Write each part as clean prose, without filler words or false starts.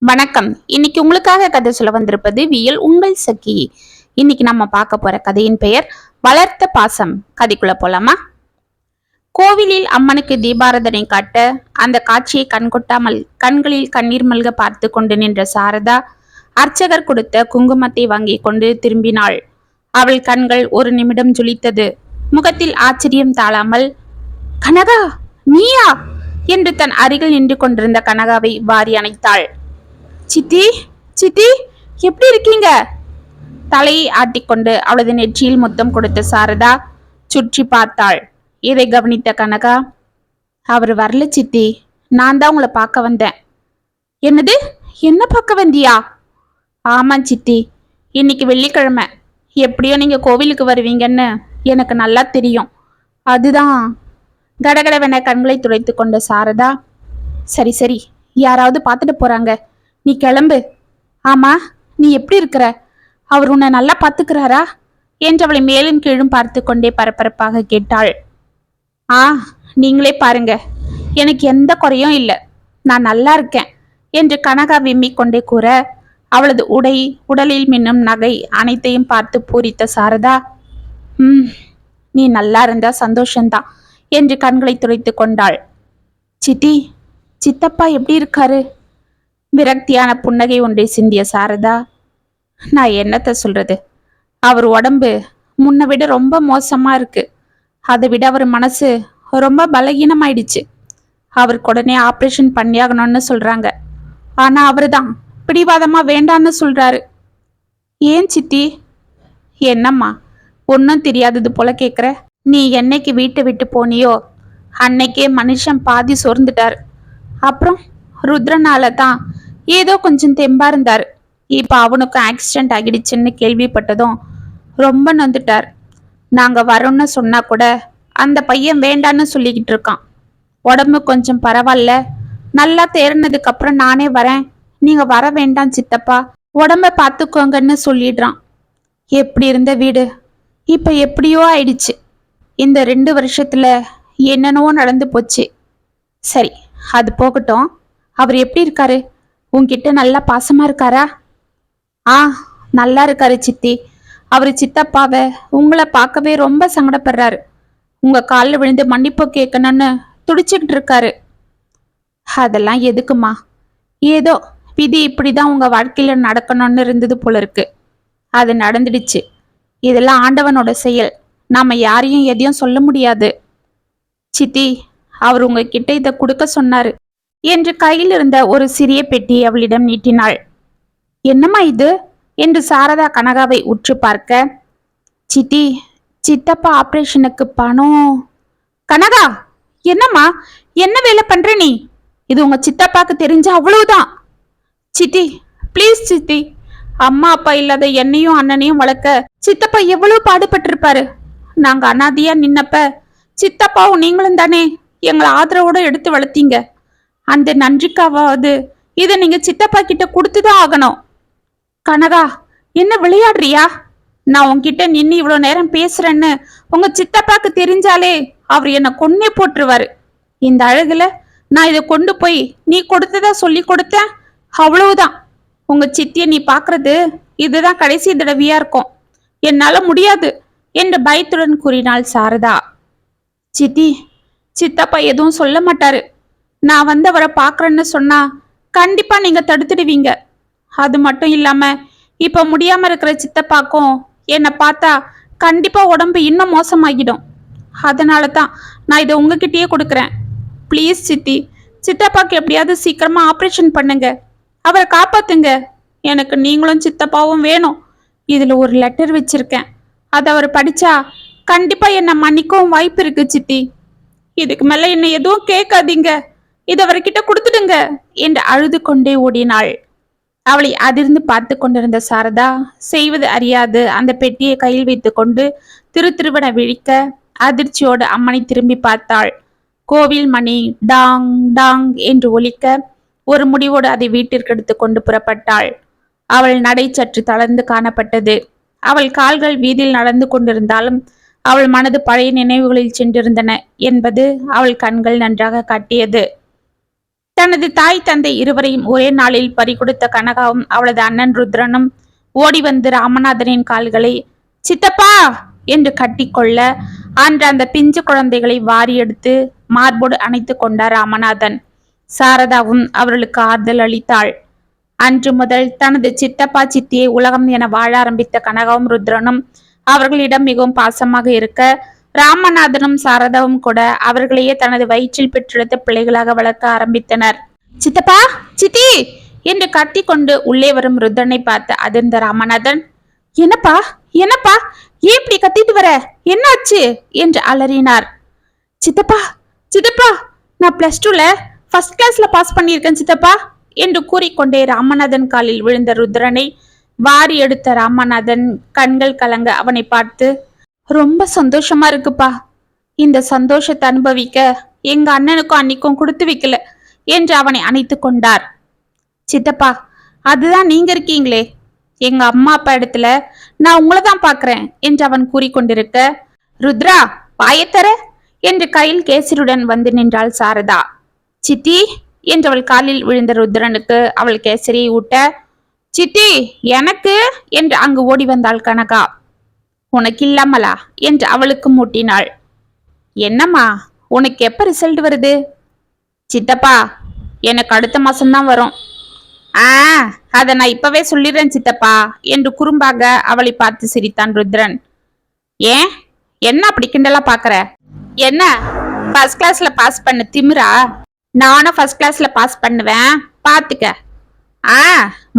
வணக்கம். இன்னைக்கு உங்களுக்காக கதை சொல்ல வந்திருப்பது வியல் உங்கள் சகி. இன்னைக்கு நம்ம பார்க்க போற கதையின் பெயர் வளர்த்த பாசம். கதைக்குள்ள போலாமா? கோவிலில் அம்மனுக்கு தீபாராதனை காட்ட அந்த காட்சியை கண்கொட்டாமல் கண்களில் கண்ணீர் மல்க பார்த்து கொண்டு நின்ற சாரதா அர்ச்சகர் கொடுத்த குங்குமத்தை வாங்கி கொண்டு திரும்பினாள். அவள் கண்கள் ஒரு நிமிடம் ஜொலித்தது. முகத்தில் ஆச்சரியம் தாழாமல், கனகா, நீயா என்று தன் அருகில் நின்று கொண்டிருந்த கனகாவை வாரி அணைத்தாள். சித்தி, சித்தி, எப்படி இருக்கீங்க? தலையை ஆட்டிக்கொண்டு அவளது நெற்றியில் முத்தம் கொடுத்த சாரதா சுற்றி பார்த்தாள். இதை கவனித்த கனகா, அவர் வரல சித்தி, நான் தான் உங்களை பார்க்க வந்தேன். என்னது, என்ன பார்க்க வந்தியா? ஆமா சித்தி, இன்னைக்கு வெள்ளிக்கிழமை, எப்படியோ நீங்க கோவிலுக்கு வருவீங்கன்னு எனக்கு நல்லா தெரியும். அதுதான். கடகடவென கண்களை துடைத்து கொண்ட சாரதா, சரி சரி, யாராவது பார்த்துட்டு போறாங்க, நீ கிளம்பு. ஆமா, நீ எப்படி இருக்கிற? அவர் உன்னை நல்லா பார்த்துக்கிறாரா என்று அவளை மேலும் கீழும் பார்த்து கொண்டே பரபரப்பாக கேட்டாள். நீங்களே பாருங்க, எனக்கு எந்த குறையும் இல்லை, நான் நல்லா இருக்கேன் என்று கனகா விம்மிக் கொண்டே கூற, அவளது உடை, உடலில் மின்னும் நகை அனைத்தையும் பார்த்து பூரித்த சாரதா, நீ நல்லா இருந்தா சந்தோஷந்தான் என்று கண்களை துடைத்து கொண்டாள். சித்தி, சித்தப்பா எப்படி இருக்காரு? விரக்தியான புன்னகை ஒன்றை சிந்திய சாரதா, நான் என்னத்த சொல்றது, அவர் உடம்பு முன்ன விட ரொம்ப மோசமா இருக்கு. அதை விட அவர் மனசு ரொம்ப பலகீனமாயிடுச்சு. அவருக்கு உடனே ஆப்ரேஷன் பண்ணியாகணும்னு சொல்றாங்க. ஆனா அவரு தான் பிடிவாதமா வேண்டான்னு சொல்றாரு. ஏன் சித்தி? என்னம்மா, ஒன்னும் தெரியாதது போல கேக்குற? நீ என்னைக்கு வீட்டை விட்டு போனியோ அன்னைக்கே மனுஷன் பாதி சொர்ந்துட்டாரு. அப்புறம் ருத்ரனால தான் ஏதோ கொஞ்சம் தெம்பா இருந்தாரு. இப்ப அவனுக்கு ஆக்சிடென்ட் ஆகிடுச்சுன்னு கேள்விப்பட்டதும் ரொம்ப நொந்துட்டார். நாங்க வரோம்னு சொன்னா கூட அந்த பையன் வேண்டான்னு சொல்லிக்கிட்டு இருக்கான். உடம்பு கொஞ்சம் பரவாயில்ல, நல்லா தேறினதுக்கு அப்புறம் நானே வரேன், நீங்க வர வேண்டாம் சித்தப்பா, உடம்ப பார்த்துக்கோங்கன்னு சொல்லிடுறான். எப்படி இருந்த வீடு இப்ப எப்படியோ ஆயிடுச்சு. இந்த 2 வருஷத்துல என்னென்னவோ நடந்து போச்சு. சரி, அது போகட்டும். அவர் எப்படி இருக்காரு? உன்கிட்ட நல்லா பாசமா இருக்காரா? நல்லா இருக்காரு சித்தி. அவரு சித்தப்பாவை உங்களை பார்க்கவே ரொம்ப சங்கடப்படுறாரு. உங்க காலில் விழுந்து மன்னிப்பு கேட்கணும்னு துடிச்சுக்கிட்டு இருக்காரு. அதெல்லாம் எதுக்குமா, ஏதோ விதி இப்படிதான் உங்க வாழ்க்கையில நடக்கணும்னு இருந்தது போல இருக்கு. அது நடந்துடுச்சு. இதெல்லாம் ஆண்டவனோட செயல், நாம யாரையும் எதையும் சொல்ல முடியாது. சித்தி, அவர் உங்ககிட்ட இதை கொடுக்க சொன்னாரு என்று கையில் இருந்த ஒரு சிறிய பெட்டி அவளிடம் நீட்டினாள். என்னம்மா இது என்று சாரதா கனகாவை உற்று பார்க்க, சித்தி, சித்தப்பா ஆபரேஷனுக்கு பணம். கனகா, என்னம்மா, என்ன வேலை பண்ற நீ? இது உங்க சித்தப்பாக்கு தெரிஞ்ச அவ்வளவுதான். சித்தி, பிளீஸ் சித்தி, அம்மா அப்பா இல்லாத என்னையும் அண்ணனையும் வளர்க்க சித்தப்பா எவ்வளவு பாடுபட்டிருப்பாரு. நாங்க அனாதையா நின்னப்ப சித்தப்பாவும் நீங்களும் தானே எங்களை ஆதரவோட எடுத்து வளர்த்தீங்க. அந்த நன்றிக்காவது இதை நீங்க சித்தப்பா கிட்ட கொடுத்துதான் ஆகணும். கனகா, என்ன விளையாடுறியா? நான் உன்கிட்ட நின்று இவ்வளவு நேரம் பேசுறேன்னு உங்க சித்தப்பாக்கு தெரிஞ்சாலே அவர் என்ன கொன்னே போட்டுருவாரு. இந்த அழகுல நான் இதை கொண்டு போய் நீ கொடுத்ததா சொல்லி கொடுத்தேன், அவ்வளவுதான். உங்க சித்திய நீ பாக்குறது இதுதான் கடைசி தடவையா இருக்கும். என்னால முடியாது என்று பயத்துடன் கூறினாள் சாரதா. சித்தி, சித்தப்பா எதுவும் சொல்ல மாட்டாரு. நான் வந்து அவரை பாக்குறேன்னு சொன்னா கண்டிப்பா நீங்க தடுத்துடுவீங்க. அது மட்டும் இல்லாம இப்ப முடியாம இருக்கிற சித்தப்பாக்கும் என்னை பார்த்தா கண்டிப்பா உடம்பு இன்னும் மோசமாகிடும். அதனால தான் நான் இதை உங்ககிட்டயே கொடுக்குறேன். ப்ளீஸ் சித்தி, சித்தப்பாக்கு எப்படியாவது சீக்கிரமா ஆப்ரேஷன் பண்ணுங்க, அவரை காப்பாத்துங்க. எனக்கு நீங்களும் சித்தப்பாவும் வேணும். இதுல ஒரு லெட்டர் வச்சிருக்கேன், அதை அவர் படிச்சா கண்டிப்பா என்னை மன்னிக்கவும் வாய்ப்பு இருக்கு சித்தி. இதுக்கு மேல என்ன எதுவும் கேட்காதீங்க, இதை அவர்கிட்ட கொடுத்துடுங்க என்று அழுது கொண்டே ஓடினாள். அவளை அதிர்ந்து பார்த்து கொண்டிருந்த சாரதா செய்வது அறியாது அந்த பெட்டியை கையில் வைத்துக் கொண்டு திருவன விழிக்க அதிர்ச்சியோடு அம்மனை திரும்பி பார்த்தாள். கோவில் மணி டாங் டாங் என்று ஒலிக்க ஒரு முடிவோடு அதை வீட்டிற்கு எடுத்து கொண்டு புறப்பட்டாள். அவள் நடை சற்று தளர்ந்து காணப்பட்டது. அவள் கால்கள் வீதியில் நடந்து கொண்டிருந்தாலும் அவள் மனது பழைய நினைவுகளில் சென்றிருந்தன என்பது அவள் கண்கள் நன்றாக காட்டியது. தனது தாய் தந்தை இருவரையும் ஒரே நாளில் பறிகொடுத்த கனகாவும் அவளது அண்ணன் ருத்ரனும் ஓடி வந்து ராமநாதனின் கால்களை சித்தப்பா என்று கட்டிக்கொள்ள அன்று அந்த பிஞ்சு குழந்தைகளை வாரி எடுத்து மார்போடு அணைத்து கொண்டார் ராமநாதன். சாரதாவும் அவர்களுக்கு ஆறுதல் அளித்தாள். அன்று முதல் தனது சித்தப்பா சித்தியை உலகம் என வாழ ஆரம்பித்த கனகாவும் ருத்ரனும் அவர்களிடம் மிகவும் பாசமாக இருக்க, ராமநாதனும் சாரதாவும் கூட அவர்களையே தனது வயிற்றில் பெற்றெடுத்த பிள்ளைகளாக வளர்க்க ஆரம்பித்தனர். சித்தப்பா சித்தி என்று கத்தி கொண்டு உள்ளே வரும் ருத்ரனை பார்த்து அதிர்ந்த ராமநாதன், என்னப்பா என்னப்பா ஏன் இப்படி கத்திட்டு வர, என்னாச்சு என்று அலறினார். சித்தப்பா சித்தப்பா நான் +2ல ஃபர்ஸ்ட் கிளாஸ்ல பாஸ் பண்ணியிருக்கேன் சித்தப்பா என்று கூறிக்கொண்டே ராமநாதன் காலில் விழுந்த ருத்ரனை வாரி எடுத்த ராமநாதன் கண்கள் கலங்க அவனை பார்த்து, ரொம்ப சந்தோஷமா இருக்குப்பா. இந்த சந்தோஷத்தை அனுபவிக்க எங்க அண்ணனுக்கும் அன்னிக்கும் கொடுத்து வைக்கல என்று அவனை அணைத்து கொண்டார். சித்தப்பா அதுதான் நீங்க இருக்கீங்களே, எங்க அம்மா அப்பா இடத்துல நான் உங்களை தான் பாக்குறேன் என்று அவன் கூறிக்கொண்டிருக்க, ருத்ரா வாயத்தர என்று கையில் கேசரியுடன் வந்து நின்றாள் சாரதா. சித்தி என்றவள் காலில் விழுந்த ருத்ரனுக்கு அவள் கேசரியை ஊட்ட, சித்தி எனக்கு என்று அங்கு ஓடி வந்தாள் கனகா. உனக்கு இல்லாமலா என்று அவளுக்கு மூட்டினாள். என்னம்மா உனக்கு எப்ப ரிசல்ட் வருது? சித்தப்பா எனக்கு அடுத்த மாசம்தான் வரும். அத நான் இப்பவே சொல்லிடுறேன் சித்தப்பா என்று குறும்பாக அவளை பார்த்து சிரித்தான் ருத்ரன். ஏன் என்ன அப்படி கிண்டலா பாக்குற? என்ன ஃபர்ஸ்ட் கிளாஸ்ல பாஸ் பண்ண திமிரா? நானும் ஃபர்ஸ்ட் கிளாஸ்ல பாஸ் பண்ணுவேன் பாத்துக்க.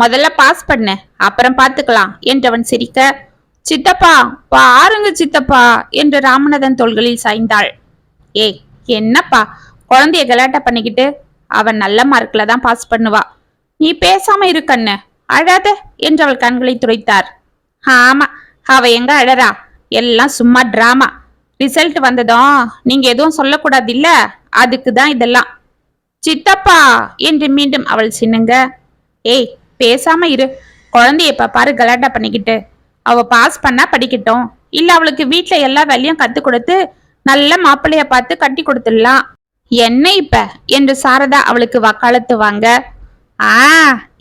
முதல்ல பாஸ் பண்ணு அப்புறம் பாத்துக்கலாம் என்றவன் சிரிக்க, சித்தப்பா பாருங்க சித்தப்பா என்று ராமநாதன் தோள்களில் சாய்ந்தாள். ஏய் என்னப்பா குழந்தைய கலாட்டா பண்ணிக்கிட்டு, அவன் நல்ல மார்க்ல தான் பாஸ் பண்ணுவா, நீ பேசாம இருக்கண்ணு, அழாத என்று அவள் கண்களை துடைத்தார். ஆமா அவ எங்க அழறா, எல்லாம் சும்மா டிராமா. ரிசல்ட் வந்ததும் நீங்க எதுவும் சொல்லக்கூடாது இல்ல, அதுக்குதான் இதெல்லாம். சித்தப்பா என்று மீண்டும் அவள் சின்னுங்க. ஏய் பேசாம இரு, குழந்தைய இப்ப பாரு கலாட்டா பண்ணிக்கிட்டு, அவ பாஸ் பண்ணா படிக்கட்டும், இல்ல அவளுக்கு வீட்டுல எல்லா வேலையும் கத்து கொடுத்து நல்ல மாப்பிள்ளைய பார்த்து கட்டி கொடுத்துடலாம். என்ன இப்ப என்று சாரதா அவளுக்கு வக்காலத்து வாங்க,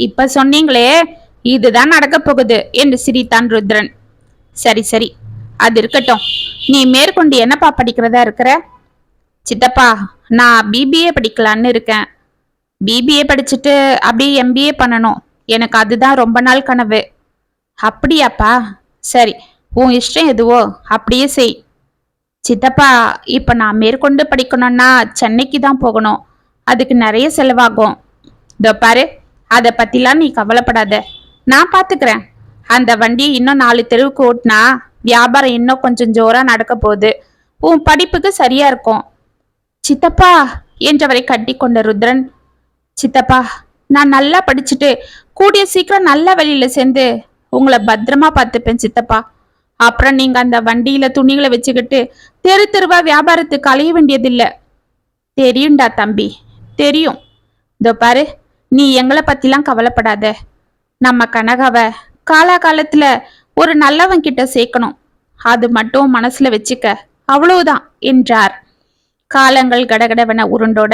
இப்ப சொன்னீங்களே இதுதான் நடக்க போகுது என்று சிரித்தான் ருத்ரன். சரி சரி அது இருக்கட்டும், நீ மேற்கொண்டு என்னப்பா படிக்கிறதா இருக்கிற? சித்தப்பா நான் பிபிஏ படிக்கலான்னு இருக்கேன். பிபிஏ படிச்சுட்டு அப்படியே எம்பிஏ பண்ணணும், எனக்கு அதுதான் ரொம்ப நாள் கனவு. அப்படியாப்பா, சரி உன் இஷ்டம் எதுவோ அப்படியே செய். சித்தப்பா இப்ப நான் மேற்கொண்டு படிக்கணும்னா சென்னைக்கு தான் போகணும், அதுக்கு நிறைய செலவாகும். இதோ பாரு அதை பத்திலாம் நீ கவலைப்படாத, நான் பாத்துக்கிறேன். அந்த வண்டியை இன்னும் 4 தெருவுக்கு ஓட்டினா வியாபாரம் இன்னும் கொஞ்சம் ஜோரா நடக்க போகுது, உன் படிப்புக்கு சரியா இருக்கும். சித்தப்பா என்றவரை கட்டி கொண்ட ருத்ரன், சித்தப்பா நான் நல்லா படிச்சுட்டு கூடிய சீக்கிரம் நல்ல வழியில சேர்ந்து உங்களை பத்திரமா பார்த்துப்பேன் சித்தப்பா. அப்புறம் நீங்க அந்த வண்டியில துணிகளை வச்சுக்கிட்டு தெரு தெருவா வியாபாரத்துக்கு அலைய வேண்டியதில்லை. தெரியும்டா தம்பி தெரியும். இதோ பாரு நீ எங்களை பத்திலாம் கவலைப்படாத, நம்ம கனகாவை காலாகாலத்துல ஒரு நல்லவன் கிட்ட சேர்க்கணும், அது மட்டும் மனசுல வச்சுக்க, அவ்வளவுதான் என்றார். காலங்கள் கடகடவென உருண்டோட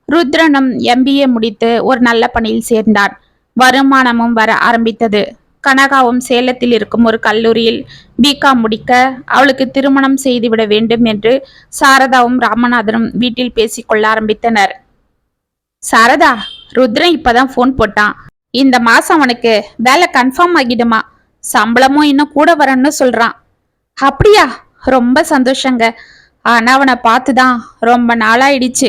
ருத்ரனும் எம்பிஏ முடித்து ஒரு நல்ல பணியில் சேர்ந்தான். வருமானமும் வர ஆரம்பித்தது. கனகாவும் சேலத்தில் இருக்கும் ஒரு கல்லூரியில் பிகாம் முடிக்க அவளுக்கு திருமணம் செய்துவிட வேண்டும் என்று சாரதாவும் ராமநாதனும் வீட்டில் பேசிக்கொள்ள ஆரம்பித்தனர். சாரதா ருத்ரன் இப்பதான் போன் போட்டான், இந்த மாசம் அவனுக்கு வேலை கன்ஃபார்ம் ஆகிடுமா, சம்பளமும் இன்னும் கூட வரணும்னு சொல்றான். அப்படியா, ரொம்ப சந்தோஷங்க. ஆனா அவனை பார்த்துதான் ரொம்ப நாளாயிடுச்சு.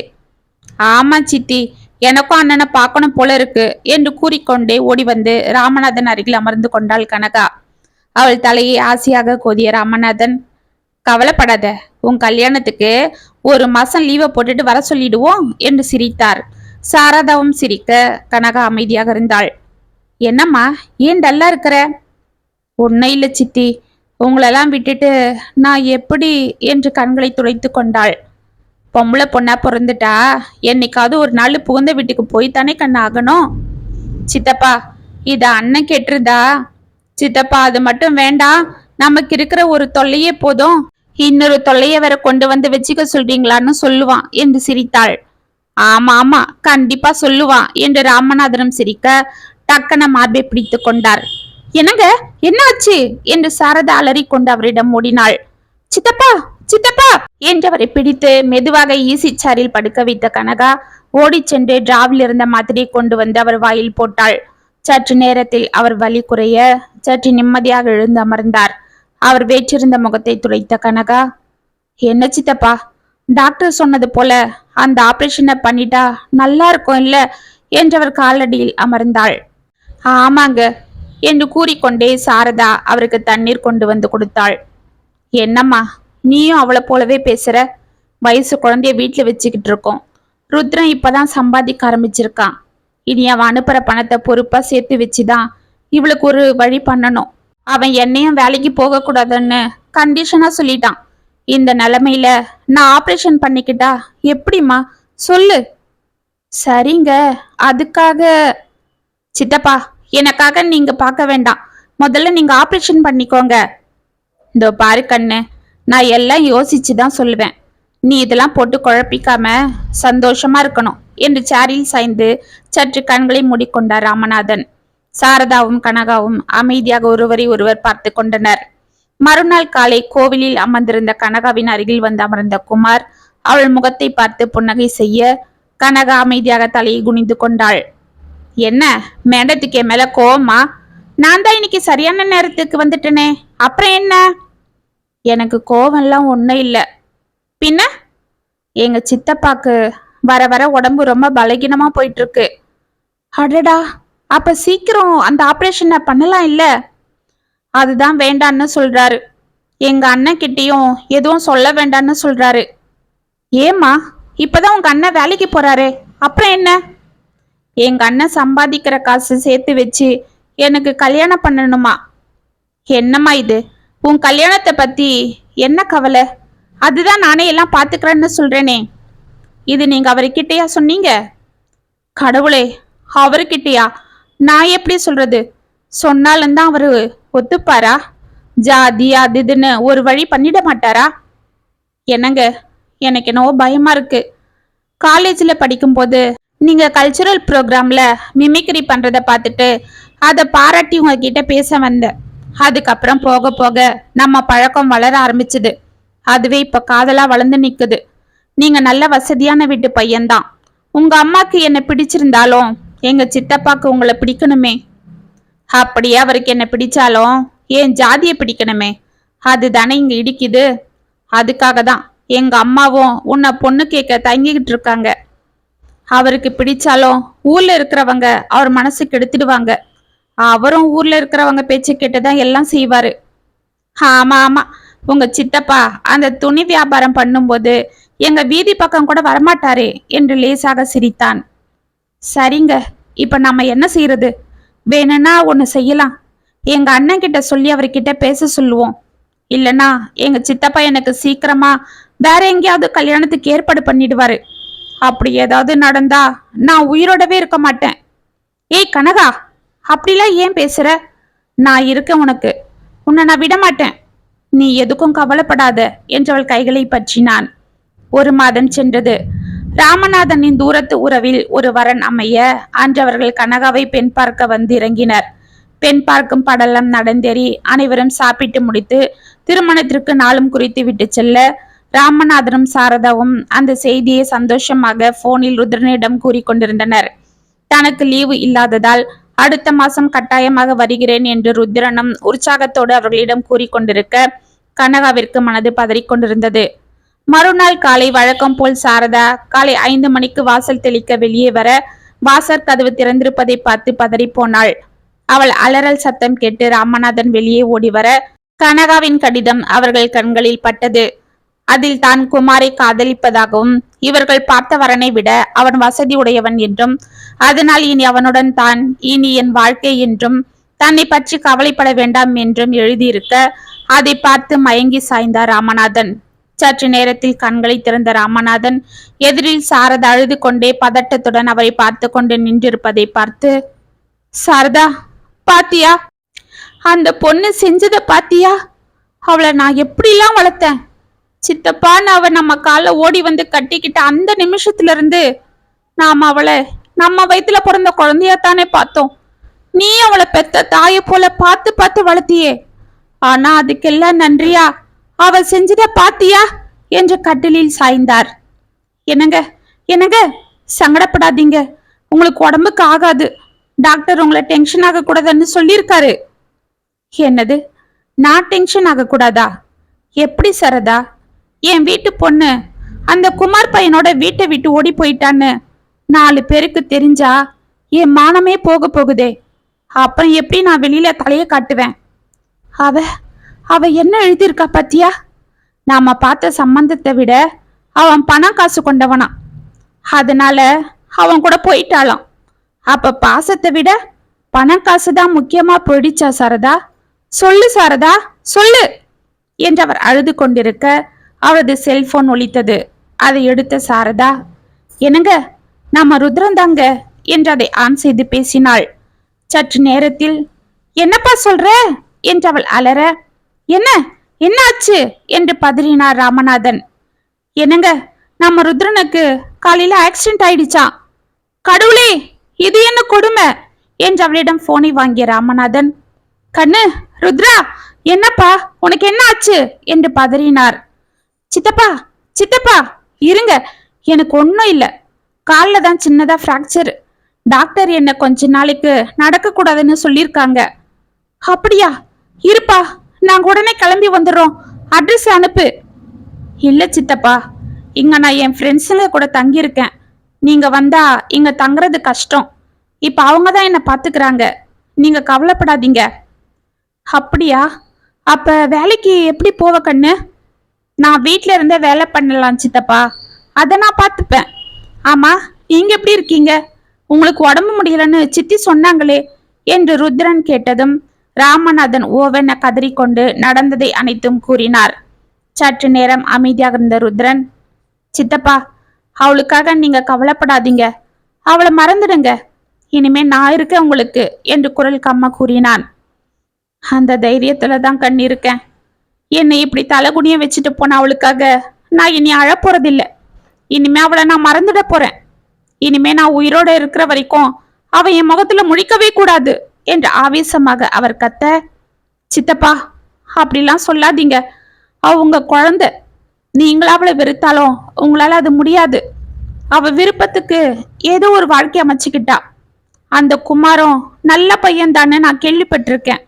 ஆமா சித்தி, எனக்கும் அண்ணனை பார்க்கணும் போல இருக்கு என்று கூறிக்கொண்டே ஓடி வந்து ராமநாதன் அருகில் அமர்ந்து கொண்டாள் கனகா. அவள் தலையை ஆசையாக கோதிய ராமநாதன், கவலைப்படாத, உன் கல்யாணத்துக்கு 1 மாசம் லீவை போட்டுட்டு வர சொல்லிடுவோம் என்று சிரித்தார். சாரதாவும் சிரிக்க கனகா அமைதியாக இருந்தாள். என்னம்மா ஏன் டல்லா இருக்கிற? ஒன்னும் இல்லை சித்தி, உங்களெல்லாம் விட்டுட்டு நான் எப்படி என்று கண்களை துடைத்து கொண்டாள். பொம்பளை பொண்ணா பிறந்துட்டா என்னைக்காவது ஒரு நாள் புகுந்த வீட்டுக்கு போய் தானே கண்ணு ஆகணும். சித்தப்பா இத அண்ணன் கேட்டிருந்தா. சித்தப்பா அது மட்டும் வேண்டாம், நமக்கு இருக்கிற ஒரு தொல்லையே போதும், இன்னொரு தொல்லைய வேற கொண்டு வந்து வச்சுக்க சொல்றீங்களான்னு சொல்லுவான் என்று சிரித்தாள். ஆமா ஆமா, கண்டிப்பா சொல்லுவான் என்று ராமநாதனும் சிரிக்க டக்கன மார்பை பிடித்து கொண்டார். என்னங்க, என்ன ஆச்சு என்று சாரதா அலறிக்கொண்டு அவரிடம் ஓடினாள். சித்தப்பா சித்தப்பா என்றவரை பிடித்து மெதுவாக ஈசி சாரில் படுக்க வைத்த கனகா ஓடிச் சென்று டிராவில் இருந்த மாத்திரையை கொண்டு வந்து அவர் வாயில் போட்டாள். சற்று நேரத்தில் அவர் வலி குறைய சற்று நிம்மதியாக எழுந்து அமர்ந்தார். அவர் வேற்றிருந்த முகத்தை துடைத்த கனகா, என்ன சித்தப்பா, டாக்டர் சொன்னது போல அந்த ஆபரேஷனை பண்ணிட்டா நல்லா இருக்கும் இல்ல என்றவர் காலடியில் அமர்ந்தாள். ஆமாங்க என்று கூறிக்கொண்டே சாரதா அவருக்கு தண்ணீர் கொண்டு வந்து கொடுத்தாள். என்னம்மா, நீயும் அவளை போலவே பேசுற? வயசு குழந்தைய வீட்டுல வச்சுக்கிட்டு இருக்கோம். ருத்ரன் இப்பதான் சம்பாதிக்க ஆரம்பிச்சிருக்கான். இனி அவன் அனுப்புற பணத்தை பொறுப்பா சேர்த்து வச்சுதான் இவளுக்கு ஒரு வழி பண்ணணும். அவன் என்னையும் வேலைக்கு போக கூடாதுன்னு கண்டிஷனா சொல்லிட்டான். இந்த நிலைமையில நான் ஆபரேஷன் பண்ணிக்கிட்டா எப்படிம்மா சொல்லு? சரிங்க, அதுக்காக சித்தப்பா, எனக்காக நீங்க பார்க்க வேண்டாம். முதல்ல நீங்க ஆபரேஷன் பண்ணிக்கோங்க. இந்த பாரு கண்ணு, நான் எல்லாம் யோசிச்சுதான் சொல்லுவேன். நீ இதெல்லாம் போட்டு குழப்பிக்காம சந்தோஷமா இருக்கணும் என்று சேரில் சாய்ந்து சற்று கண்களை மூடிக்கொண்டார் ராமநாதன். சாரதாவும் கனகாவும் அமைதியாக ஒருவரை ஒருவர் பார்த்து கொண்டனர். மறுநாள் காலை கோவிலில் அமர்ந்திருந்த கனகாவின் அருகில் வந்து அமர்ந்த குமார் அவள் முகத்தை பார்த்து புன்னகை செய்ய கனகா அமைதியாக தலையை குனிந்து கொண்டாள். என்ன மேடத்துக்கு என் மேல கோவமா? நான் தான் இன்னைக்கு சரியான நேரத்துக்கு வந்துட்டேனே, அப்புறம் என்ன? எனக்கு கோவம்லாம் ஒன்றும் இல்லை. பின்ன எங்க சித்தப்பாக்கு வர வர உடம்பு ரொம்ப பலகீனமா போயிட்டு இருக்கு. அடடா, அப்ப சீக்கிரம் அந்த ஆபரேஷனை பண்ணலாம் இல்ல? அதுதான் வேண்டான்னு சொல்றாரு. எங்க அண்ணன் கிட்டயும் எதுவும் சொல்ல வேண்டான்னு சொல்றாரு. ஏமா, இப்பதான் உங்க அண்ணன் வேலைக்கு போறாரு, அப்புறம் என்ன? எங்க அண்ணன் சம்பாதிக்கிற காசு சேர்த்து வச்சு எனக்கு கல்யாணம் பண்ணணுமா? என்னம்மா இது, உன் கல்யாணத்தை பத்தி என்ன கவலை? அதுதான் நானே எல்லாம் பாத்துக்கிறேன்னு சொல்றேனே. இது நீங்க அவர்கிட்டயா சொன்னீங்க? கடவுளே, அவர்கிட்டயா? நான் எப்படி சொல்றது? சொன்னாலும் தான் அவரு ஒத்துப்பாரா? ஜாதி அது இதுன்னு ஒரு வழி பண்ணிட மாட்டாரா? என்னங்க, எனக்கு என்னவோ பயமா இருக்கு. காலேஜ்ல படிக்கும்போது நீங்க கல்ச்சுரல் ப்ரோக்ராம்ல மிமிக்ரி பண்றத பார்த்துட்டு அதை பாராட்டி உங்ககிட்ட பேச வந்தேன். அதுக்கப்புறம் போக போக நம்ம பழக்கம் வளர ஆரம்பிச்சுது. அதுவே இப்ப காதலா வளர்ந்து நிக்குது. நீங்க நல்ல வசதியான வீட்டு பையன்தான். உங்க அம்மாக்கு என்ன பிடிச்சிருந்தாலும் எங்க சித்தப்பாக்கு உங்களை பிடிக்கணுமே. அப்படியே அவருக்கு என்ன பிடிச்சாலும் என் ஜாதியை பிடிக்கணுமே. அதுதானே இங்க இடிக்குது. அதுக்காக தான் எங்க அம்மாவும் உன்னை பொண்ணு கேட்க தங்கிக்கிட்டு இருக்காங்க. அவருக்கு பிடிச்சாலும் ஊர்ல இருக்கிறவங்க அவர் மனசு கெடுத்துடுவாங்க. அவரும் ஊர்ல இருக்கிறவங்க பேச்சு கேட்டுதான் எல்லாம் செய்வாரு. ஆமா ஆமா, உங்க சித்தப்பா அந்த துணி வியாபாரம் பண்ணும்போது எங்க வீதி பக்கம் கூட வரமாட்டாரே என்று லேசாக சிரித்தான். சரிங்க, இப்ப நம்ம என்ன செய்யறது? வேணும்னா ஒண்ணு செய்யலாம். எங்க அண்ணன் கிட்ட சொல்லி அவர்கிட்ட பேச சொல்லுவோம். இல்லனா எங்க சித்தப்பா எனக்கு சீக்கிரமா வேற எங்கேயாவது கல்யாணத்துக்கு ஏற்பாடு பண்ணிடுவாரு. அப்படி ஏதாவது நடந்தா நான் உயிரோடவே இருக்க மாட்டேன். ஏய் கனகா, அப்படிலாம் ஏன் பேசுற? நான் இருக்கேன் உனக்கு. உன்னை நான் விட மாட்டேன். நீ எதுக்கும் கவலைப்படாத என்றவள் கைகளை பற்றினான். 1 மாதம் சென்றது. ராமநாதனின் தூரத்து உறவில் ஒரு வரன் அமைய அன்றவர்கள் கனகாவை பெண் பார்க்க வந்து இறங்கினர். பெண் பார்க்கும் படலம் நடந்தேறி அனைவரும் சாப்பிட்டு முடித்து திருமணத்திற்கு நாளும் குறித்து விட்டு செல்ல ராமநாதனும் சாரதாவும் அந்த செய்தியை சந்தோஷமாக போனில் ருத்ரனிடம் கூறிக்கொண்டிருந்தனர். தனக்கு லீவு இல்லாததால் அடுத்த மாசம் கட்டாயமாக வருகிறேன் என்று ருத்ரனும் உற்சாகத்தோடு அவர்களிடம் கூறிக்கொண்டிருக்க கனகாவிற்கு மனது பதறிக்கொண்டிருந்தது. மறுநாள் காலை வழக்கம் போல் சாரதா காலை 5 மணிக்கு வாசல் தெளிக்க வெளியே வர வாசற் கதவு திறந்திருப்பதை பார்த்து பதறி போனாள். அவள் அலறல் சத்தம் கேட்டு ராமநாதன் வெளியே ஓடி வர கனகாவின் கடிதம் அவர்கள் கண்களில் பட்டது. அதில் தான் குமாரை காதலிப்பதாகவும் இவர்கள் பார்த்த வரனை விட அவன் வசதி உடையவன் என்றும் அதனால் இனி அவனுடன் தான் இனி என் வாழ்க்கை என்றும் தன்னை பற்றி கவலைப்பட வேண்டாம் என்றும் எழுதியிருக்க அதை பார்த்து மயங்கி சாய்ந்தார் ராமநாதன். சற்று நேரத்தில் கண்களை திறந்த ராமநாதன் எதிரில் சாரதா அழுது கொண்டே பதட்டத்துடன் அவரை பார்த்து கொண்டு நின்றிருப்பதை பார்த்து, சாரதா பாத்தியா? அந்த பொண்ணு செஞ்சத பாத்தியா? அவளை நான் எப்படிலாம் வளர்த்தேன். சித்தப்பான்னு அவ நம்ம கால ஓடி வந்து கட்டிக்கிட்ட அந்த நிமிஷத்துல இருந்து நாம அவளை நம்ம வயித்துல பிறந்த குழந்தையத்தானே பார்த்தோம். நீ அவளை பெத்த தாயை போல பார்த்து பார்த்து வளர்த்தியே. ஆனா அதுக்கெல்லாம் நன்றியா அவ செஞ்சத பாத்தியா என்று கட்டிலில் சாய்ந்தார். என்னங்க என்னங்க, சங்கடப்படாதீங்க, உங்களுக்கு உடம்புக்கு ஆகாது. டாக்டர் உங்களை டென்ஷன் ஆக கூடாதுன்னு சொல்லியிருக்காரு. என்னது, நான் டென்ஷன் ஆக கூடாதா? எப்படி சரதா? என் வீட்டு பொண்ணு அந்த குமார் பையனோட வீட்டை விட்டு ஓடி போயிட்டான்னு 4 பேருக்கு தெரிஞ்சா என் மானமே போக போகுதே. அப்புறம் எப்படி நான் வெளியில தலைய காட்டுவேன்? அவ அவ என்ன எழுதியிருக்கா பாத்தியா? நாம பார்த்த சம்பந்தத்தை விட அவன் பணம் காசு கொண்டவனா, அதனால அவன் கூட போயிட்டாளாம். அப்ப பாசத்தை விட பணம் காசு தான் முக்கியமா போயிடுச்சா சாரதா? சொல்லு சாரதா, சொல்லு என்று அவர் அழுது கொண்டிருக்க அவரது செல்போன் ஒலித்தது. அதை எடுத்த சாரதா, என்னங்க, நாம ருத்ரன் தாங்க என்று அதை ஆன் செய்து பேசினாள். சற்று நேரத்தில், என்னப்பா சொல்ற என்று அவள் அலற, என்ன என்ன ஆச்சு என்று பதறினார் ராமநாதன். என்னங்க, நம்ம ருத்ரனுக்கு காலையில ஆக்சிடென்ட் ஆயிடுச்சான். கடவுளே, இது என்ன கொடுமை என்று அவளிடம் போனை வாங்கிய ராமநாதன், கண்ணு ருத்ரா, என்னப்பா உனக்கு என்ன ஆச்சு என்று பதறினார். சித்தப்பா சித்தப்பா இருங்க, எனக்கு ஒன்னும் இல்ல, காலில் தான் சின்னதா பிராக்சர். டாக்டர் என்ன கொஞ்ச நாளைக்கு நடக்க கூடாதுன்னு சொல்லியிருக்காங்க. அப்படியா? இருப்பா, நாங்க உடனே கிளம்பி வந்துடுறோம், அட்ரஸ் அனுப்பு. இல்ல சித்தப்பா, இங்க நான் என் ஃப்ரெண்ட்ஸுங்க கூட தங்கியிருக்கேன். நீங்க வந்தா இங்க தங்குறது கஷ்டம். இப்ப அவங்க தான் என்ன பாத்துக்கிறாங்க, நீங்க கவலைப்படாதீங்க. அப்படியா? அப்ப வேலைக்கு எப்படி போவ கண்ணு? நான் வீட்ல இருந்தே வேலை பண்ணலாம் சித்தப்பா, அதை நான் பார்த்துப்பேன். ஆமா, நீங்க எப்படி இருக்கீங்க? உங்களுக்கு உடம்பு முடியலன்னு சித்தி சொன்னாங்களே என்று ருத்ரன் கேட்டதும் ராமநாதன் ஓவென கதறிக்கொண்டு நடந்ததை அனைத்தும் கூறினார். சற்று நேரம் அமைதியாக இருந்த ருத்ரன், சித்தப்பா, அவளுக்காக நீங்க கவலைப்படாதீங்க, அவளை மறந்துடுங்க, இனிமே நான் இருக்கேன் உங்களுக்கு என்று குரல் கம்ம கூறினான். அந்த தைரியத்துல தான் கண் இருக்கேன். என்னை இப்படி தலைகுனிய வச்சுட்டு போன அவளுக்காக நான் இனி அழப்போறதில்ல. இனிமே அவளை நான் மறந்துட போறேன். இனிமே நான் உயிரோட இருக்கிற வரைக்கும் அவ என் முகத்துல முழிக்கவே கூடாது என்று ஆவேசமாக அவர் கத்த, சித்தப்பா அப்படிலாம் சொல்லாதீங்க, அவ உங்க குழந்தை. நீங்களா அவளை வெறுத்தாலும் உங்களால அது முடியாது. அவ விருப்பத்துக்கு ஏதோ ஒரு வாழ்க்கை அமைச்சுக்கிட்டா. அந்த குமாரம் நல்ல பையன் தானே நான் கேள்விப்பட்டிருக்கேன்.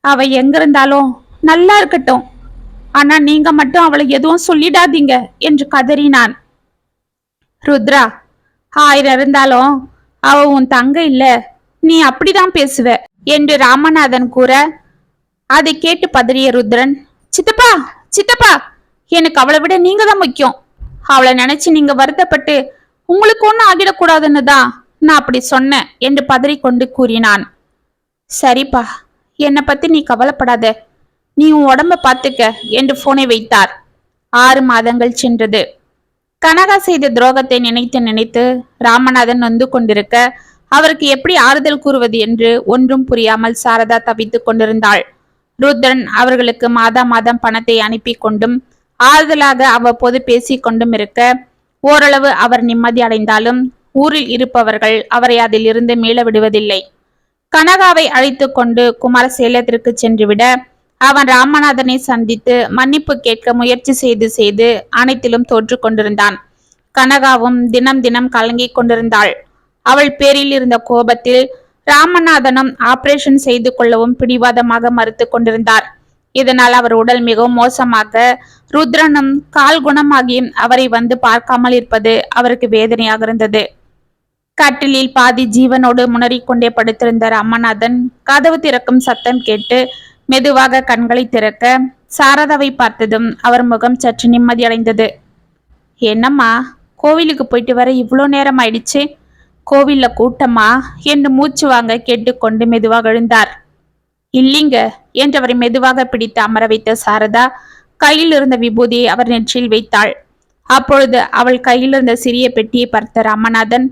அவ எங்க இருந்தாலும் நல்லா இருக்கட்டும், ஆனா நீங்க மட்டும் அவளை எதுவும் சொல்லிடாதீங்க என்று கதறினான். ருத்ரா, 1000 இருந்தாலும் அவ உன் தங்க இல்ல, நீ அப்படிதான் பேசுவ என்று ராமநாதன் கூற, அதை கேட்டு பதறிய ருத்ரன், சித்தப்பா சித்தப்பா, எனக்கு அவளை விட நீங்க தான் முக்கியம். அவளை நினைச்சு நீங்க வருத்தப்பட்டு உங்களுக்கு ஒன்னும் ஆகிடக்கூடாதுன்னு தான் நான் அப்படி சொன்னேன் என்று பதறிக்கொண்டு கூறினான். சரிப்பா, என்னை பத்தி நீ கவலைப்படாத, நீ உன் உடம்ப பார்த்துக்க என்று போனை வைத்தார். 6 மாதங்கள் சென்றது. கனகா செய்த துரோகத்தை நினைத்து நினைத்து ராமநாதன் நொந்து கொண்டிருக்க அவருக்கு எப்படி ஆறுதல் கூறுவது என்று ஒன்றும் புரியாமல் சாரதா தவித்துக் கொண்டிருந்தாள். ருத்ரன் அவர்களுக்கு மாதம் பணத்தை அனுப்பி கொண்டும் ஆறுதலாக அவ்வப்போது பேசிக் கொண்டும் இருக்க ஓரளவு அவர் நிம்மதி அடைந்தாலும் ஊரில் இருப்பவர்கள் அவரை அதில் இருந்து மீள விடுவதில்லை. கனகாவை அழைத்து கொண்டு குமார சேலத்திற்கு சென்றுவிட அவன் ராமநாதனை சந்தித்து மன்னிப்பு கேட்க முயற்சி செய்து அனைத்திலும் தோற்று கொண்டிருந்தான். கனகாவும் தினம் தினம் கலங்கிக் கொண்டிருந்தாள். அவள் பேரில் இருந்த கோபத்தில் ராமநாதனும் ஆபரேஷன் செய்து கொள்ளவும் பிடிவாதமாக மறுத்து கொண்டிருந்தார். இதனால் அவர் உடல் மிகவும் மோசமாக, ருத்ரனும் கால் குணமாகியும் அவரை வந்து பார்க்காமல் இருப்பது அவருக்கு வேதனையாக இருந்தது. கட்டிலில் பாதி ஜீவனோடு முனறிக்கொண்டே படுத்திருந்த ராமநாதன் கதவு திறக்கும் சத்தம் கேட்டு மெதுவாக கண்களை திறக்க சாரதாவை பார்த்ததும் அவர் முகம் சற்று நிம்மதியடைந்தது. என்னம்மா, கோவிலுக்கு போயிட்டு வர இவ்வளோ நேரம் ஆயிடுச்சு, கோவில்ல கூட்டமா என்று மூச்சு வாங்க கேட்டுக்கொண்டு மெதுவாக எழுந்தார். இல்லைங்க என்று அவரை மெதுவாக பிடித்து அமர வைத்த சாரதா கையில் இருந்த விபூதியை அவர் நெற்றியில் வைத்தாள். அப்பொழுது அவள் கையில் இருந்த சிறிய பெட்டியை பார்த்த ராமநாதன்,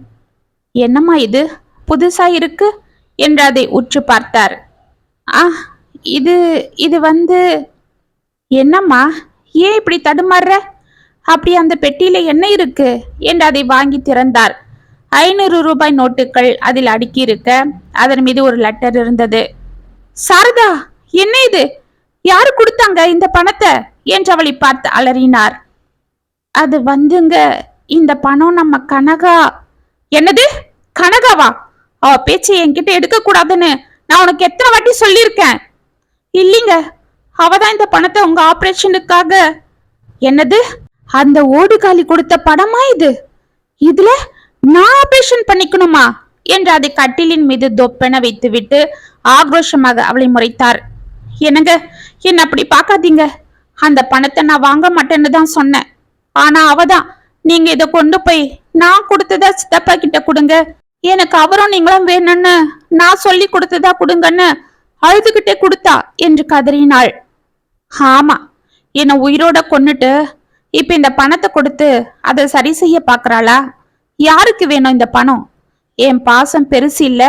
என்னம்மா இது புதுசா இருக்கு என்று அதை உற்று பார்த்தார். இது இது வந்து என்னம்மா, ஏன் இப்படி தடுமாறுற? அப்படி அந்த பெட்டியில என்ன இருக்கு என்று அதை வாங்கி திறந்தார். 500 ரூபாய் நோட்டுகள் அதில் அடுக்கி இருக்க அதன் மீது ஒரு லெட்டர் இருந்தது. சாரதா, என்ன இது? யாரு கொடுத்தாங்க இந்த பணத்தை என்று அவளை பார்த்து அலறினார். அது வந்துங்க, இந்த பணம் நம்ம கனகா. என்னது, கனகாவா? அவ பேச்சை என்கிட்ட எடுக்க கூடாதுன்னு நான் உனக்கு எத்தனை வாட்டி சொல்லியிருக்கேன். இல்லைங்க, அவதான் இந்த பணத்தை உங்க ஆபரேஷனுக்காக. என்னது, அந்த ஓடுகாலி கொடுத்த பணமா இது? இதுல நான் ஆபரேஷன் பண்ணிக்கணுமா என்று அதை கட்டிலின் மீது தொப்பென வைத்துவிட்டு ஆக்ரோஷமாக அவளை முறைத்தார். என்னங்க, என்ன அப்படி பார்க்காதீங்க. அந்த பணத்தை நான் வாங்க மாட்டேன்னு தான் சொன்னேன். ஆனா அவதான், நீங்க இதை கொண்டு போய் நான் கொடுத்ததா சித்தப்பா கிட்ட கொடுங்க, எனக்கு அவரும் நீங்களும் வேணும்னு நான் சொல்லி கொடுத்ததா கொடுங்கன்னு அழுதுகிட்டே கொடுத்தா என்று கதறினாள். ஆமா, என்னை உயிரோட கொன்னுட்டு இப்ப இந்த பணத்தை கொடுத்து அதை சரி செய்ய பாக்குறாளா? யாருக்கு வேணும் இந்த பணம்? என் பாசம் பெருசு இல்ல,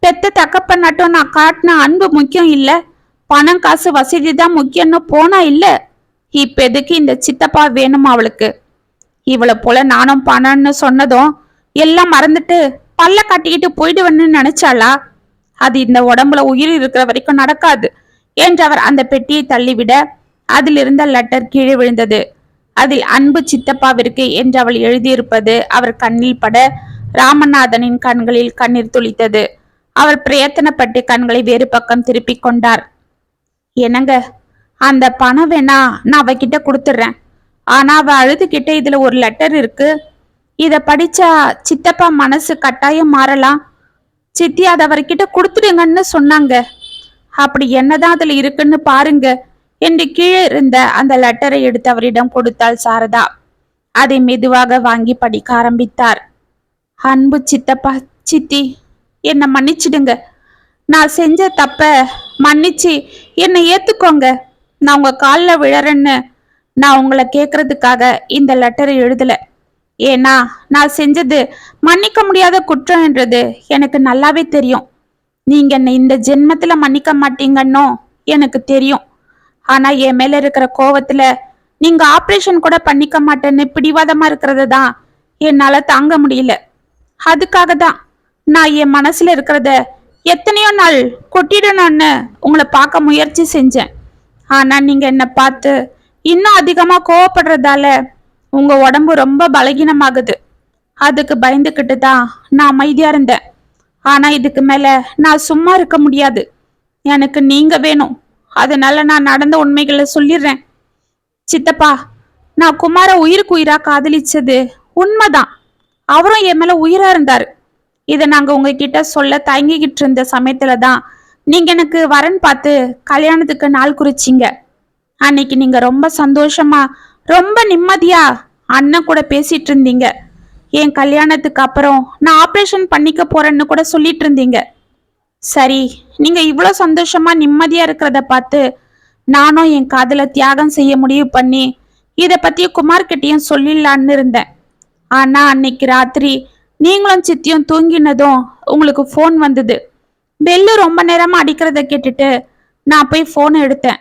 பெத்த தக்கப்பண்ணாட்டும் நான் காட்டின அன்பு முக்கியம் இல்ல, பணம் காசு வசதி தான் முக்கியம்னு போனா இல்ல. இப்ப எதுக்கு இந்த சித்தப்பா வேணுமா அவளுக்கு? இவளை போல நானும் பணம்னு சொன்னதும் எல்லாம் மறந்துட்டு பல்ல கட்டிக்கிட்டு போயிடுவேன்னு நினைச்சாளா? அது இந்த உடம்புல உயிர் இருக்கிற வரைக்கும் நடக்காது என்று அவர் அந்த பெட்டியை தள்ளிவிட அதில் இருந்த லெட்டர் கீழே விழுந்தது. அதில் அன்பு சித்தப்பாவிற்கு என்று அவள் எழுதியிருப்பது அவர் கண்ணில் பட ராமநாதனின் கண்களில் கண்ணீர் துளித்தது. அவர் பிரயத்தனப்பட்டு கண்களை வேறு பக்கம் திருப்பிக் கொண்டார். என்னங்க, அந்த பணம் வேணா நான் அவகிட்ட கொடுத்துட்றேன். ஆனா அவ அழுதுகிட்ட இதுல ஒரு லெட்டர் இருக்கு, இத படிச்சா சித்தப்பா மனசு கட்டாயம் மாறலாம், சித்தி அதை அவர்கிட்ட கொடுத்துடுங்கன்னு சொன்னாங்க. அப்படி என்னதான் அதுல இருக்குன்னு பாருங்க என்று கீழே இருந்த அந்த லெட்டரை எடுத்து அவரிடம் கொடுத்தாள் சாரதா. அதை மெதுவாக வாங்கி படிக்க ஆரம்பித்தார். அன்பு சித்தப்பா, சித்தி, என்னை மன்னிச்சிடுங்க. நான் செஞ்ச தப்ப மன்னிச்சு என்னை ஏத்துக்கோங்க. நான் உங்க காலில் விழறேன்னு நான் உங்களை கேட்கறதுக்காக இந்த லெட்டரை எழுதல. ஏன்னா நான் செஞ்சது மன்னிக்க முடியாத குற்றம் என்றது எனக்கு நல்லாவே தெரியும். நீங்க என்னை இந்த ஜென்மத்துல மன்னிக்க மாட்டீங்கன்னோ எனக்கு தெரியும். ஆனா என் மேல இருக்கிற கோவத்துல நீங்க ஆபரேஷன் கூட பண்ணிக்க மாட்டேன்னு பிடிவாதமா இருக்கிறது தான் என்னால தாங்க முடியல. அதுக்காக தான் நான் என் மனசுல இருக்கிறத எத்தனையோ நாள் கொட்டிடணும்னு உங்களை பார்க்க முயற்சி செஞ்சேன். ஆனா நீங்க என்னை பார்த்து இன்னும் அதிகமா கோவப்படுறதால உங்க உடம்பு ரொம்ப பலகீனமாகுது. அதுக்கு பயந்துகிட்டு தான் நான் அமைதியா இருந்தேன். ஆனா இதுக்கு மேல நான் சும்மா இருக்க முடியாது. எனக்கு நீங்க வேணும். அதனால நான் நடந்த உண்மைகளை சொல்லிடுறேன். சித்தப்பா, நான் குமார உயிருக்கு உயிரா காதலிச்சது உண்மைதான். அவரும் என் மேல உயிரா இருந்தாரு. இதை நாங்க உங்ககிட்ட சொல்ல தயங்கிக்கிட்டு இருந்த சமயத்துலதான் நீங்க எனக்கு வரன் பார்த்து கல்யாணத்துக்கு நாள் குறிச்சிங்க. அன்னைக்கு நீங்க ரொம்ப சந்தோஷமா ரொம்ப நிம்மதியா அண்ணன் கூட பேசிட்டு இருந்தீங்க. என் கல்யாணத்துக்கு அப்புறம் நான் ஆபரேஷன் பண்ணிக்க போறேன்னு கூட சொல்லிட்டு இருந்தீங்க. சரி, நீங்க இவ்வளோ சந்தோஷமா நிம்மதியா இருக்கிறத பார்த்து நானும் என் காதல தியாகம் செய்ய முடிவு பண்ணி இதை பத்தி குமார்கிட்டையும் சொல்லிடலான்னு இருந்தேன். ஆனா அன்னைக்கு ராத்திரி நீங்களும் சித்தியும் தூங்கினதும் உங்களுக்கு ஃபோன் வந்தது. பெல்லு ரொம்ப நேரமா அடிக்கிறத கேட்டுட்டு நான் போய் ஃபோனை எடுத்தேன்.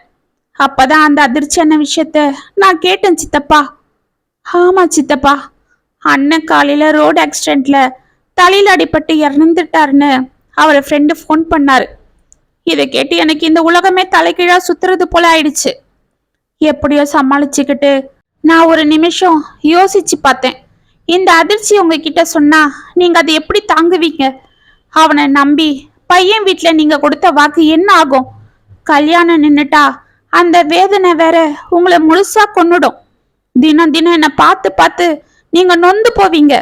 அப்பதான் அந்த அதிர்ச்சியான விஷயத்த நான் கேட்டேன் சித்தப்பா. ஆமா சித்தப்பா, அண்ணன் காலையில ரோடு ஆக்சிடென்ட்ல தலையில அடிபட்டு இறந்துட்டாருன்னு அவரை ஃப்ரெண்டு ஃபோன் பண்ணாரு. இதை கேட்டு எனக்கு இந்த உலகமே தலைகீழா சுத்துறது போல ஆயிடுச்சு. எப்படியோ சமாளிச்சுக்கிட்டு நான் ஒரு நிமிஷம் யோசிச்சு பார்த்தேன். இந்த அதிர்ச்சி உங்ககிட்ட சொன்னா நீங்க அதை எப்படி தாங்குவீங்க? அவனை நம்பி பையன் வீட்டுல நீங்க கொடுத்த வாக்கு என்ன ஆகும்? கல்யாணம் நின்னுட்டா அந்த வேதனை வேற உங்களை முழுசா கொன்னுடும். தினம் தினம் என்னை பார்த்து பார்த்து நீங்க நொந்து போவீங்க.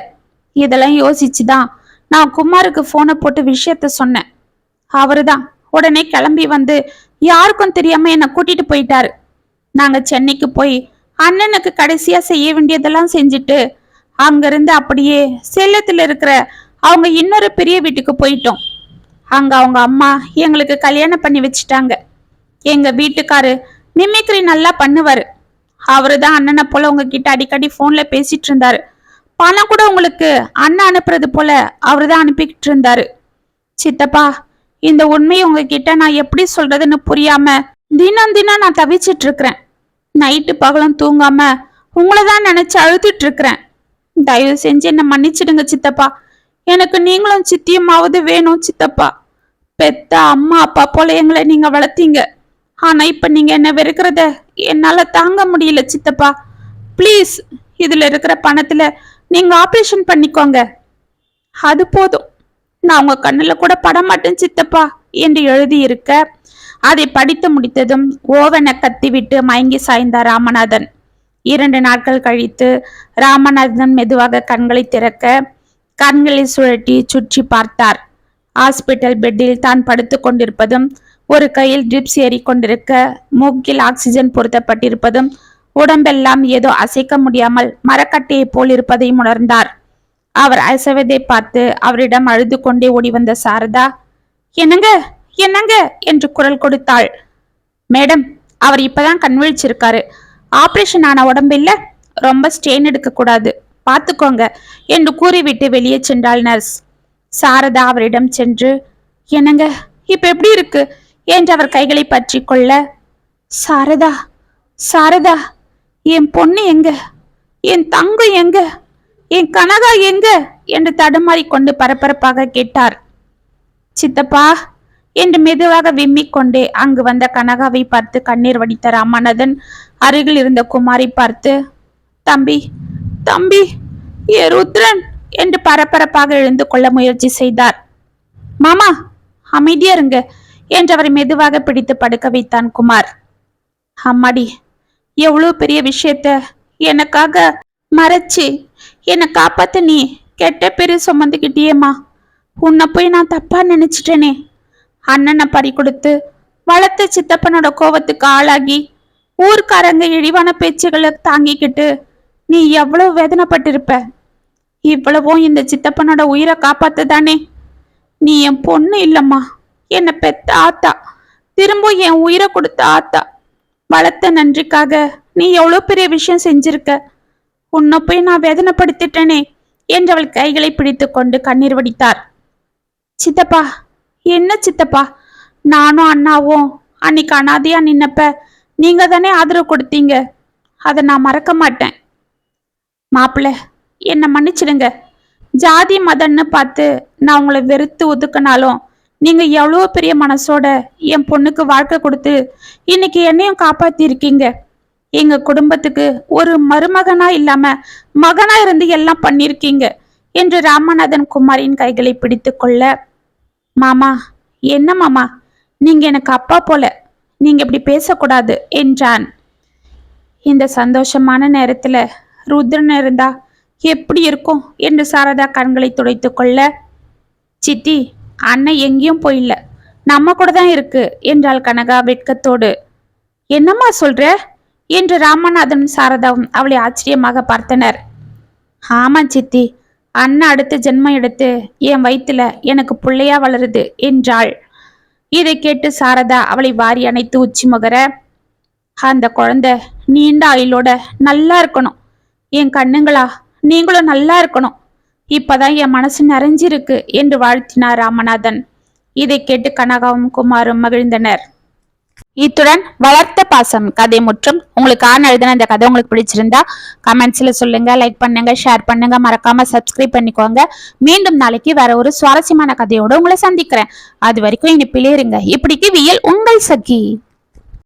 இதெல்லாம் யோசிச்சுதான் நான் குமாருக்கு போனை போட்டு விஷயத்த சொன்னேன். அவருதான் உடனே கிளம்பி வந்து யாருக்கும் தெரியாம என்னை கூட்டிட்டு போயிட்டாரு. நாங்க சென்னைக்கு போய் அண்ணனுக்கு கடைசியா செய்ய வேண்டியதெல்லாம் செஞ்சுட்டு அங்கிருந்து அப்படியே சேலத்துல இருக்கிற அவங்க இன்னொரு பெரிய வீட்டுக்கு போயிட்டோம். அங்க அவங்க அம்மா எங்களுக்கு கல்யாணம் பண்ணி வச்சுட்டாங்க. எங்க வீட்டுக்காரு மிமிக்ரி நல்லா பண்ணுவாரு. அவருதான் அண்ணனை போல உங்ககிட்ட அடிக்கடி போன்ல பேசிட்டு இருந்தாரு. பணம் கூட உங்களுக்கு அண்ணன் அனுப்புறது போல அவருதான் அனுப்பிக்கிட்டு இருந்தாரு. சித்தப்பா, இந்த உண்மையை உங்ககிட்ட நான் எப்படி சொல்றதுன்னு புரியாம தினம் தினம் நான் தவிச்சிட்டு இருக்கிறேன். நைட்டு பகலும் தூங்காம உங்களை தான் நினைச்சு அழுதுட்டு இருக்கிறேன். தயவு செஞ்சு என்ன மன்னிச்சிடுங்க சித்தப்பா. எனக்கு நீங்களும் சித்தியமாவது வேணும் சித்தப்பா. பெத்த அம்மா அப்பா போல எங்களை நீங்க வளர்த்தீங்க. ஆனா இப்ப நீங்க என்ன வெறுக்கிறத என்னால தாங்க முடியல சித்தப்பா. ப்ளீஸ், இதுல இருக்கிற பணத்துல நீங்க ஆபரேஷன் பண்ணிக்கோங்க. அது போதும். நான் உங்க கண்ணுல கூட படமாட்டேன் சித்தப்பா என்று எழுதியிருக்க அதை படித்து முடித்ததும் ஓவனை கத்திவிட்டு மயங்கி சாய்ந்தார் ராமநாதன். 2 நாட்கள் கழித்து ராமநாதன் மெதுவாக கண்களை திறக்க கண்களை சுழட்டி சுற்றி பார்த்தார். ஹாஸ்பிட்டல் பெட்டில் தான் படுத்து கொண்டிருப்பதும், ஒரு கையில் ட்ரிப்ஸ் ஏறிக்கொண்டிருக்க, மூக்கில் ஆக்சிஜன் பொருத்தப்பட்டிருப்பதும், உடம்பெல்லாம் ஏதோ அசைக்க முடியாமல் மரக்கட்டையை போல் இருப்பதையும் உணர்ந்தார். அவர் அசைவதை பார்த்து அவரிடம் அழுது கொண்டே ஓடி வந்த சாரதா, என்னங்க என்னங்க என்று குரல் கொடுத்தாள். மேடம், அவர் இப்பதான் கண் விழிச்சிருக்காரு. ஆபரேஷன் ஆன உடம்பு இல்ல, ரொம்ப ஸ்ட்ரெயின் எடுக்க கூடாது, பார்த்துக்கோங்க என்று கூறிவிட்டு வெளியே சென்றாள் நர்ஸ். சாரதா அவரிடம் சென்று, என்னங்க இப்ப எப்படி இருக்கு என்று அவர் கைகளை பற்றி கொள்ள, சாரதா சாரதா, என் பொண்ணு எங்க, என் தங்கம் எங்க, என் கனகா எங்க என்று தடுமாறிக்கொண்டு பரபரப்பாக கேட்டார். சித்தப்பா என்று மெதுவாக விம்மிக் கொண்டே அங்கு வந்த கனகாவை பார்த்து கண்ணீர் வடித்த ராமநாதன் அருகில் இருந்த குமாரை பார்த்து, தம்பி தம்பி, ஏ ருத்ரன் என்று பரபரப்பாக எழுந்து கொள்ள முயற்சி செய்தார். மாமா அமைதியா இருங்க என்று அவரை மெதுவாக பிடித்து படுக்க வைத்தான் குமார். அம்மாடி, எவ்வளவு பெரிய விஷயத்த எனக்காக மறைச்சு என்னை காப்பாத்த நீ கெட்ட பேரு சுமந்துக்கிட்டியேம்மா. உன்னை போய் நான் தப்பா நினைச்சிட்டேனே. அண்ணனை பறி கொடுத்து வளர்த்த சித்தப்பனோட கோவத்துக்கு ஆளாகி ஊர்க்காரங்க இழிவான பேச்சுகளை தாங்கிக்கிட்டு நீ எவ்வளவு வேதனைப்பட்டிருப்ப. இவ்வளவும் இந்த சித்தப்பனோட உயிரை காப்பாத்த தானே. நீ என் பொண்ணு இல்லம்மா, என்னை பெத்த ஆத்தா, திரும்ப என் உயிரை கொடுத்த ஆத்தா. வளர்த்த நன்றிக்காக நீ எவ்வளவு பெரிய விஷயம் செஞ்சிருக்க. உன்னை போய் நான் வேதனைப்படுத்திட்டேனே என்று அவள் கைகளை பிடித்து கொண்டு கண்ணீர் வடித்தார். சித்தப்பா, என்ன சித்தப்பா, நானும் அண்ணாவும் அன்னைக்கு அனாதையா நின்னப்ப நீங்க தானே ஆதரவு கொடுத்தீங்க. அதை நான் மறக்க மாட்டேன். மாப்பிள்ள, என்னை மன்னிச்சிடுங்க. ஜாதி மதம்னு பார்த்து நான் உங்களை வெறுத்து ஒதுக்கினாலும் நீங்க எவ்வளோ பெரிய மனசோட என் பொண்ணுக்கு வாழ்க்கை கொடுத்து இன்னைக்கு என்னையும் காப்பாத்தி இருக்கீங்க. எங்க குடும்பத்துக்கு ஒரு மருமகனா இல்லாம மகனா இருந்து எல்லாம் பண்ணிருக்கீங்க என்று ராமநாதன் குமாரின் கைகளை பிடித்து கொள்ள, மாமா என்ன மாமா, நீங்க எனக்கு அப்பா போல, நீங்க இப்படி பேசக்கூடாது என்றான். இந்த சந்தோஷமான நேரத்துல ருத்ரன் இருந்தா எப்படி இருக்கும் என்று சாரதா கண்களை துடைத்து கொள்ள, சித்தி அண்ணன் எங்கேயும் போயில்ல, நம்ம கூட தான் இருக்கு என்றாள் கனகா வெட்கத்தோடு. என்னம்மா சொல்ற என்று ராமநாதன் சாரதாவும் அவளை ஆச்சரியமாக பார்த்தனர். ஆமா சித்தி, அண்ணன் அடுத்த ஜென்மம் எடுத்து என் வயிற்றுல எனக்கு பிள்ளையா வளருது என்றாள். இதை கேட்டு சாரதா அவளை வாரி அணைத்து உச்சி முகர, அந்த குழந்தை நீண்ட ஆயுளோட நல்லா இருக்கணும். என் கண்ணுங்களா, நீங்களும் நல்லா இருக்கணும். இப்பதான் என் மனசு நிறைஞ்சிருக்கு என்று வாழ்த்தினார் ராமநாதன். இதை கேட்டு கனகாவும் குமாரும் மகிழ்ந்தனர். இத்துடன் வளர்த்த பாசம் கதை முற்றும். உங்களுக்கு எழுதின இந்த கதை உங்களுக்கு பிடிச்சிருந்தா கமெண்ட்ஸ்ல சொல்லுங்க, லைக் பண்ணுங்க, ஷேர் பண்ணுங்க, மறக்காம சப்ஸ்கிரைப் பண்ணிக்கோங்க. மீண்டும் நாளைக்கு வேற ஒரு சுவாரஸ்யமான கதையோட உங்களை சந்திக்கிறேன். அது வரைக்கும் இனிப்பிலே இருங்க. இப்படிக்கு வியல் உங்கள் சகி.